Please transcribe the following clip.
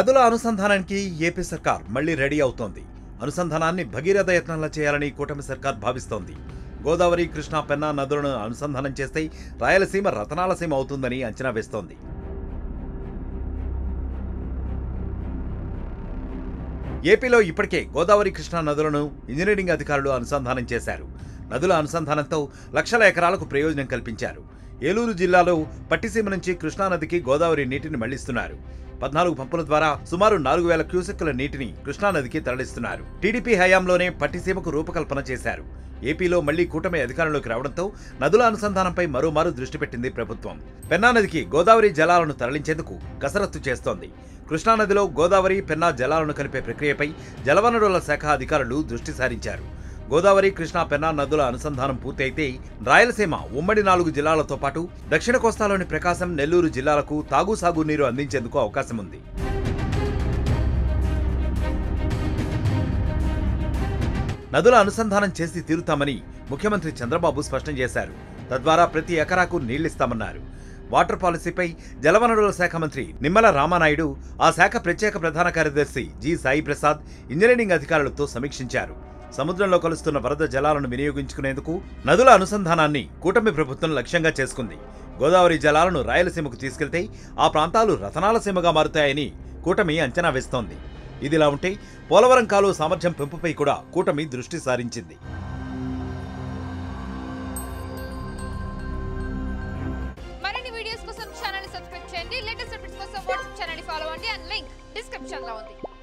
నదుల అనుసంధానానికి ఏపీ సర్కార్ మళ్లీ రెడీ అవుతోంది. అనుసంధానాన్ని భగీరథ యత్నంలా చేయాలని కూటమి సర్కార్ భావిస్తోంది. గోదావరి, కృష్ణా, పెన్నా నదులను అనుసంధానం చేస్తే రాయలసీమ రతనాల సీమ అవుతుందని అంచనా వేస్తోంది. ఏపీలో ఇప్పటికే గోదావరి, కృష్ణా నదులను ఇంజనీరింగ్ అధికారులు అనుసంధానం చేశారు. నదుల అనుసంధానంతో లక్షల ఎకరాలకు ప్రయోజనం కల్పించారు. ఏలూరు జిల్లాలో పట్టిసీమ నుంచి కృష్ణానదికి గోదావరి నీటిని మళ్లిస్తున్నారు. 14 పంపుల ద్వారా సుమారు 4000 క్యూసెక్కుల నీటిని కృష్ణానదికి తరలిస్తున్నారు. టీడీపీ హయాంలోనే పట్టిసీమకు రూపకల్పన చేశారు. ఏపీలో మళ్లీ కూటమి అధికారంలోకి రావడంతో నదుల అనుసంధానంపై మరోమారు దృష్టి పెట్టింది ప్రభుత్వం. పెన్నా నదికి గోదావరి జలాలను తరలించేందుకు కసరత్తు చేస్తోంది. కృష్ణానదిలో గోదావరి, పెన్నా జలాలను కలిపే ప్రక్రియపై జలవనరుల శాఖ అధికారులు దృష్టి సారించారు. గోదావరి, కృష్ణా, పెన్నా నదుల అనుసంధానం పూర్తి అయితే రాయలసీమ ఉమ్మడి 4 జిల్లాలతో పాటు దక్షిణ కోస్తాలోని ప్రకాశం, నెల్లూరు జిల్లాలకు తాగు, సాగు నీరు అందించేందుకు అవకాశం ఉంది. నదుల అనుసంధానం చేసి తీరుతామని ముఖ్యమంత్రి చంద్రబాబు స్పష్టం చేశారు. తద్వారా ప్రతి ఎకరాకు నీళ్లిస్తామన్నారు. వాటర్ పాలసీపై జలవనరుల శాఖ మంత్రి నిమ్మల రామానాయుడు, ఆ శాఖ ప్రత్యేక ప్రధాన కార్యదర్శి జి సాయి ప్రసాద్ ఇంజనీరింగ్ అధికారులతో సమీక్షించారు. సముద్రంలో కలుస్తున్న వరద జలాలను వినియోగించుకునేందుకు నదుల అనుసంధానాన్ని కూటమి ప్రభుత్వం లక్ష్యంగా చేసుకుంది. గోదావరి జలాలను రాయలసీమకు తీసుకెళ్తే ఆ ప్రాంతాలు రతనాల సీమగా మారుతాయని కూటమి అంచనా వేస్తోంది. ఇదిలా ఉంటే పోలవరం కాలువ సామర్థ్యం పెంపుపై కూడా కూటమి దృష్టి సారించింది.